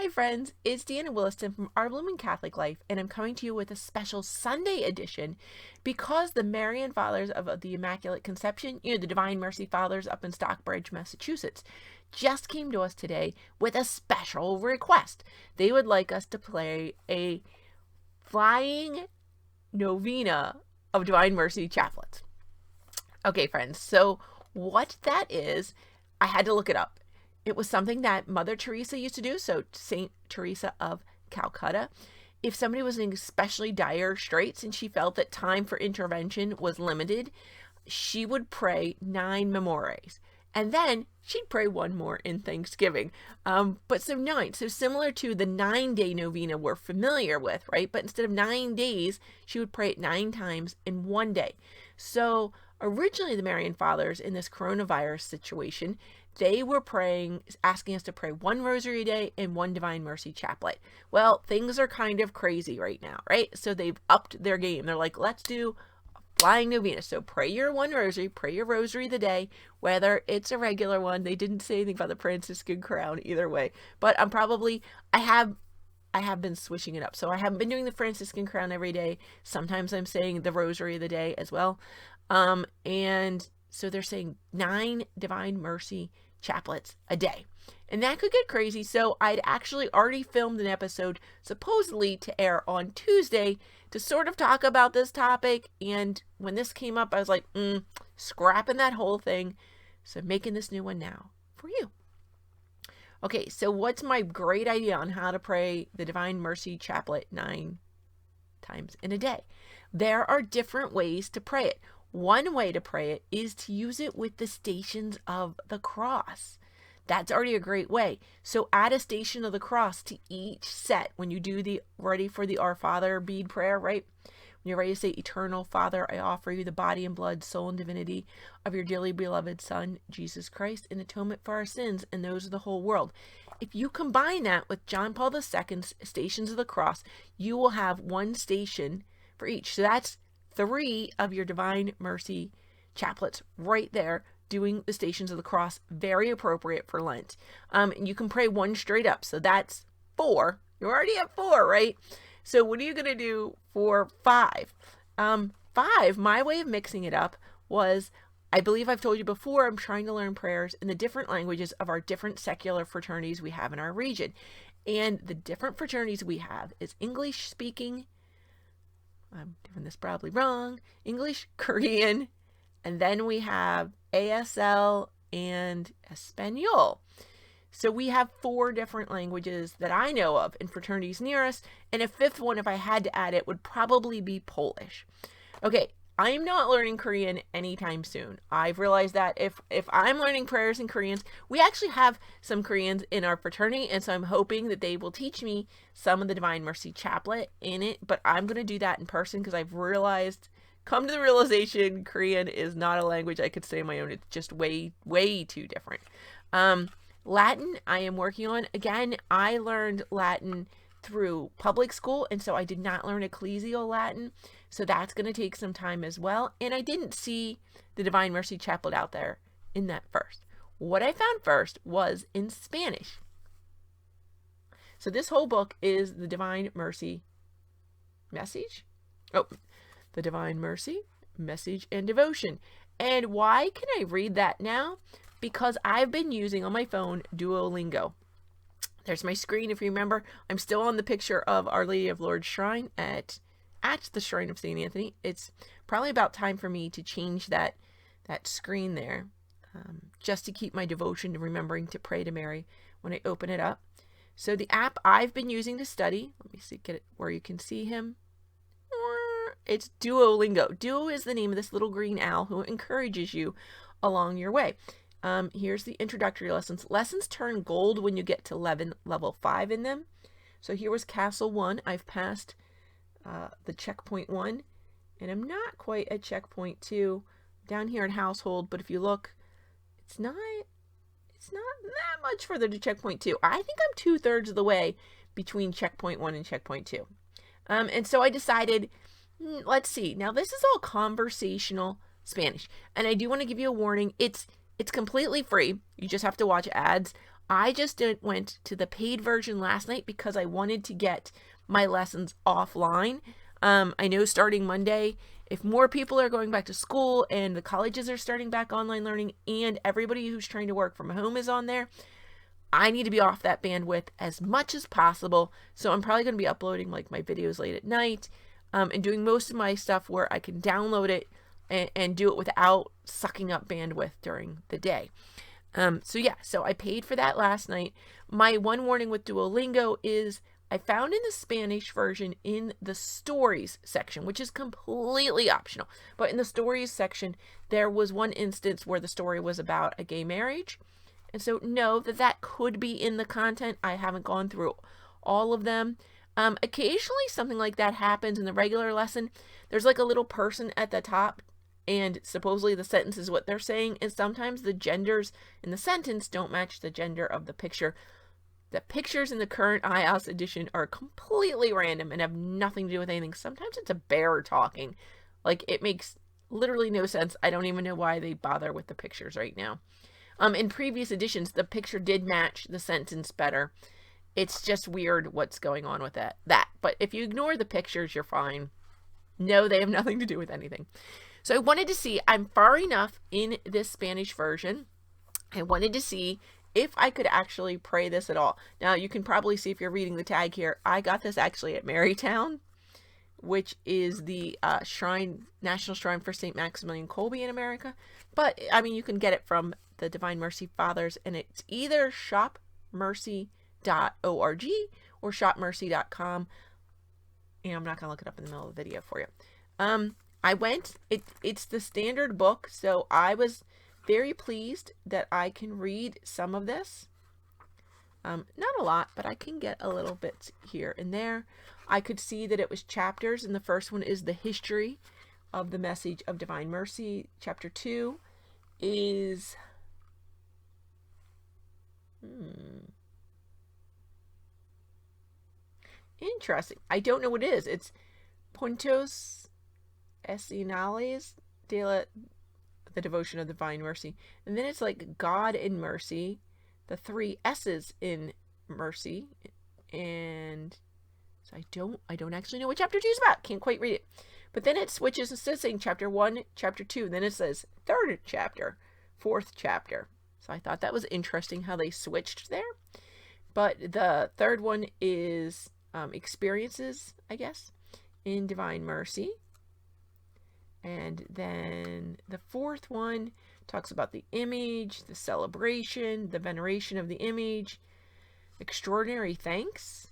Hi friends, it's Deanna Williston from Our Blooming Catholic Life, and I'm coming to you with a special Sunday edition because the Marian Fathers of the Immaculate Conception, the Divine Mercy Fathers up in Stockbridge, Massachusetts, just came to us today with a special request. They would like us to play a flying novena of Divine Mercy chaplets. Okay, friends, so what that is, I had to look it up. It was something that Mother Teresa used to do, so Saint Teresa of Calcutta. If somebody was in especially dire straits and she felt that time for intervention was limited, she would pray 9 memores. And then she'd pray one more in Thanksgiving. So 9. So similar to the 9-day novena we're familiar with, right? But instead of 9 days, she would pray it 9 times in one day. So originally the Marian Fathers in this coronavirus situation, they were asking us to pray 1 rosary a day and 1 Divine Mercy chaplet. Well, things are kind of crazy right now, right? So they've upped their game. They're like, let's do a flying novena. So pray your 1 rosary, pray your rosary the day, whether it's a regular one. They didn't say anything about the Franciscan crown either way. But I have been switching it up. So I haven't been doing the Franciscan crown every day. Sometimes I'm saying the rosary of the day as well. And so they're saying 9 Divine Mercy chaplets a day. And that could get crazy. So I'd actually already filmed an episode supposedly to air on Tuesday to sort of talk about this topic. And when this came up, I was like, scrapping that whole thing. So I'm making this new one now for you. Okay, so what's my great idea on how to pray the Divine Mercy chaplet 9 times in a day? There are different ways to pray it. One way to pray it is to use it with the Stations of the Cross. That's already a great way. So add a Station of the Cross to each set when you do the ready for the Our Father bead prayer, right? When you're ready to say, Eternal Father, I offer you the body and blood, soul and divinity of your dearly beloved Son, Jesus Christ, in atonement for our sins and those of the whole world. If you combine that with John Paul II's Stations of the Cross, you will have 1 station for each. So that's 3 of your Divine Mercy chaplets right there, doing the Stations of the Cross. Very appropriate for Lent. You can pray 1 straight up. So that's 4. You're already at 4, right? So what are you going to do for 5? 5, my way of mixing it up was, I believe I've told you before, I'm trying to learn prayers in the different languages of our different secular fraternities we have in our region. And the different fraternities we have is English speaking, I'm doing this probably wrong, English, Korean, and then we have ASL and Espanol. So we have 4 different languages that I know of in fraternities near us, and a 5th one, if I had to add it, would probably be Polish. Okay, I'm not learning Korean anytime soon. I've realized that if I'm learning prayers in Koreans, we actually have some Koreans in our fraternity, and so I'm hoping that they will teach me some of the Divine Mercy chaplet in it, but I'm going to do that in person because I've come to the realization Korean is not a language I could say on my own. It's just way, way too different. Latin, I am working on. Again, I learned Latin through public school, and so I did not learn ecclesial Latin, so that's going to take some time as well. And I didn't see the Divine Mercy chaplet out there in that first. What I found first was in Spanish. So this whole book is the Divine Mercy message. The Divine Mercy message and devotion. And why can I read that now? Because I've been using on my phone Duolingo. There's my screen. If you remember, I'm still on the picture of Our Lady of Lourdes Shrine at the Shrine of St. Anthony. It's probably about time for me to change that screen there, just to keep my devotion to remembering to pray to Mary when I open it up. So the app I've been using to study, let me see, get it where you can see him. It's Duolingo. Duo is the name of this little green owl who encourages you along your way. Here's the introductory lessons. Lessons turn gold when you get to level 5 in them. So here was Castle 1. I've passed the checkpoint 1, and I'm not quite at checkpoint 2 down here in household, but if you look, it's not that much further to checkpoint 2. I think I'm 2/3 of the way between checkpoint 1 and checkpoint 2. And so I decided, let's see. Now this is all conversational Spanish, and I do want to give you a warning. It's completely free. You just have to watch ads. I just went to the paid version last night because I wanted to get my lessons offline. I know starting Monday, if more people are going back to school and the colleges are starting back online learning and everybody who's trying to work from home is on there, I need to be off that bandwidth as much as possible. So I'm probably going to be uploading like my videos late at night, and doing most of my stuff where I can download it and do it without sucking up bandwidth during the day. So I paid for that last night. My one warning with Duolingo is I found in the Spanish version in the stories section, which is completely optional, but in the stories section, there was one instance where the story was about a gay marriage. And so know that could be in the content. I haven't gone through all of them. Occasionally something like that happens in the regular lesson. There's like a little person at the top, and supposedly the sentence is what they're saying, and sometimes the genders in the sentence don't match the gender of the picture. The pictures in the current iOS edition are completely random and have nothing to do with anything. Sometimes it's a bear talking. Like, it makes literally no sense. I don't even know why they bother with the pictures right now. In previous editions, the picture did match the sentence better. It's just weird what's going on with that. But if you ignore the pictures, you're fine. No, they have nothing to do with anything. So I wanted to see, I'm far enough in this Spanish version, I wanted to see if I could actually pray this at all. Now, you can probably see if you're reading the tag here, I got this actually at Marytown, which is the National Shrine for St. Maximilian Kolbe in America. But, I mean, you can get it from the Divine Mercy Fathers, and it's either shopmercy.org or shopmercy.com. And I'm not going to look it up in the middle of the video for you. It's the standard book, so I was very pleased that I can read some of this. Not a lot, but I can get a little bit here and there. I could see that it was chapters, and the first one is the history of the message of Divine Mercy. Chapter 2 is... interesting. I don't know what it is. It's Puntos Esinales de the devotion of Divine Mercy. And then it's like God in Mercy, the 3 S's in Mercy. And so I don't actually know what chapter 2 is about. Can't quite read it. But then it switches instead of saying chapter 1, chapter 2, and then it says 3rd chapter, 4th chapter. So I thought that was interesting how they switched there. But the third one is experiences, I guess, in Divine Mercy. And then the 4th one talks about the image, the celebration, the veneration of the image, extraordinary thanks.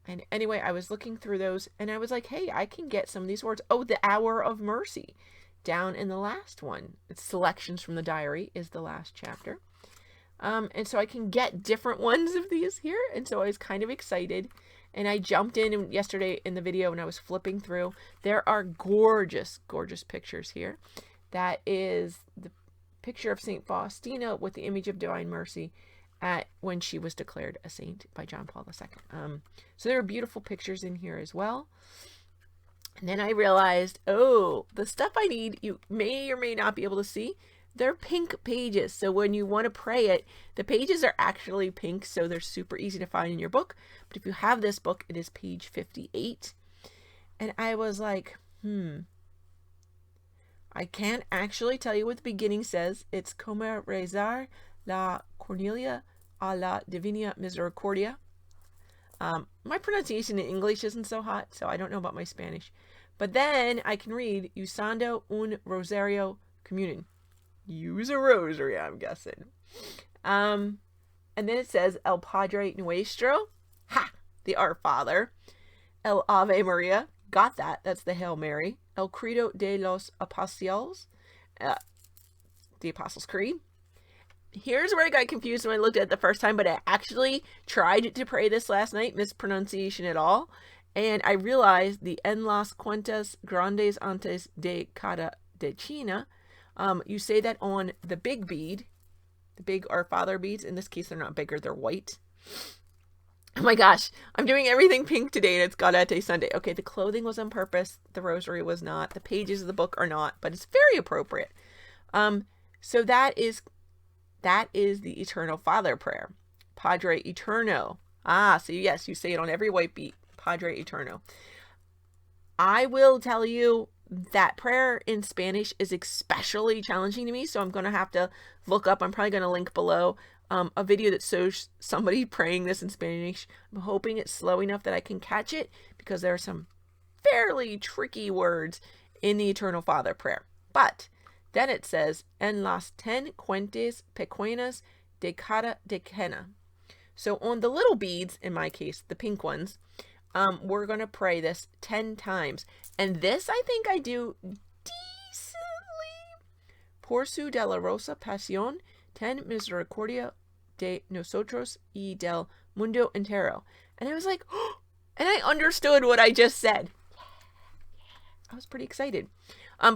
And anyway, I was looking through those and I was like, hey, I can get some of these words. Oh, the hour of mercy down in the last one. It's selections from the diary is the last chapter. And so I can get different ones of these here. And so I was kind of excited. And I jumped in yesterday in the video and I was flipping through. There are gorgeous, gorgeous pictures here. That is the picture of St. Faustina with the image of Divine Mercy when she was declared a saint by John Paul II. So there are beautiful pictures in here as well. And then I realized, oh, the stuff I need, you may or may not be able to see. They're pink pages. So when you want to pray it, the pages are actually pink. So they're super easy to find in your book. But if you have this book, it is page 58. And I was like, I can't actually tell you what the beginning says. It's como rezar la Cornelia a la Divina Misericordia. My pronunciation in English isn't so hot, so I don't know about my Spanish. But then I can read Usando un Rosario Communen. Use a rosary, I'm guessing. And then it says El Padre Nuestro. Ha! The Our Father. El Ave Maria. Got that. That's the Hail Mary. El Credo de los Apóstoles. The Apostles' Creed. Here's where I got confused when I looked at it the first time, but I actually tried to pray this last night, mispronunciation at all, and I realized the En las cuentas grandes antes de cada decena, you say that on the big bead, the big Our Father beads. In this case, they're not bigger, they're white. Oh my gosh, I'm doing everything pink today, and it's Gaudete Sunday. Okay, the clothing was on purpose, the rosary was not, the pages of the book are not, but it's very appropriate. So that is That is the Eternal Father prayer. Padre Eterno. So yes, you say it on every white beat. Padre Eterno. I will tell you that prayer in Spanish is especially challenging to me, so I'm going to have to look up. I'm probably going to link below a video that shows somebody praying this in Spanish. I'm hoping it's slow enough that I can catch it, because there are some fairly tricky words in the Eternal Father prayer. But then it says, en las 10 cuentes pequeñas de cada decena. So on the little beads, in my case, the pink ones, we're going to pray this 10 times. And this, I think I do decently. Por su de la rosa pasión, ten misericordia de nosotros y del mundo entero. And I was like, oh, and I understood what I just said. I was pretty excited.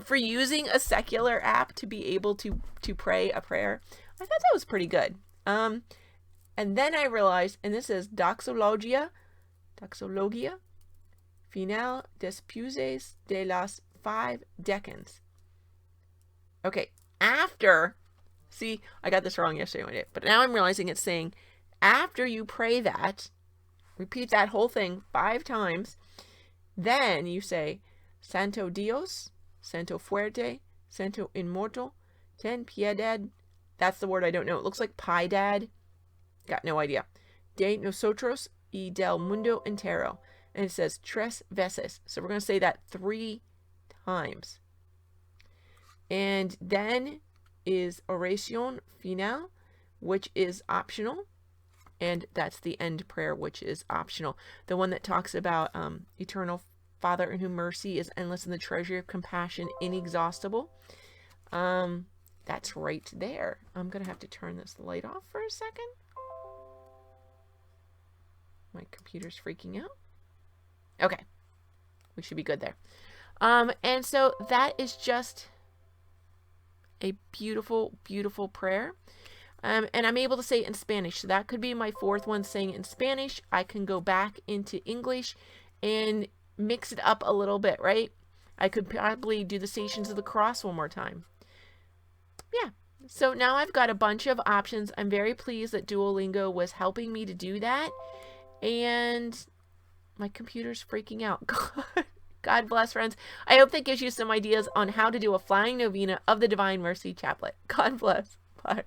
For using a secular app to be able to pray a prayer, I thought that was pretty good. And then I realized, and this is doxologia final después de las 5 decans. Okay, after, see, I got this wrong yesterday when I did, but now I'm realizing it's saying after you pray that, repeat that whole thing 5 times, then you say, Santo Dios, Santo Fuerte, Santo Inmortal, ten piedad, that's the word I don't know. It looks like piedad. Got no idea. De nosotros y del mundo entero. And it says tres veces. So we're going to say that 3 times. And then is oración final, which is optional. And that's the end prayer, which is optional. The one that talks about Eternal Father, in whom mercy is endless and the treasury of compassion inexhaustible. That's right there. I'm going to have to turn this light off for a second. My computer's freaking out. Okay. We should be good there. And so that is just a beautiful, beautiful prayer. And I'm able to say it in Spanish. So that could be my 4th one, saying it in Spanish. I can go back into English and mix it up a little bit, right? I could probably do the Stations of the Cross one more time. Yeah. So now I've got a bunch of options. I'm very pleased that Duolingo was helping me to do that. And my computer's freaking out. God bless, friends. I hope that gives you some ideas on how to do a flying novena of the Divine Mercy Chaplet. God bless. Bye.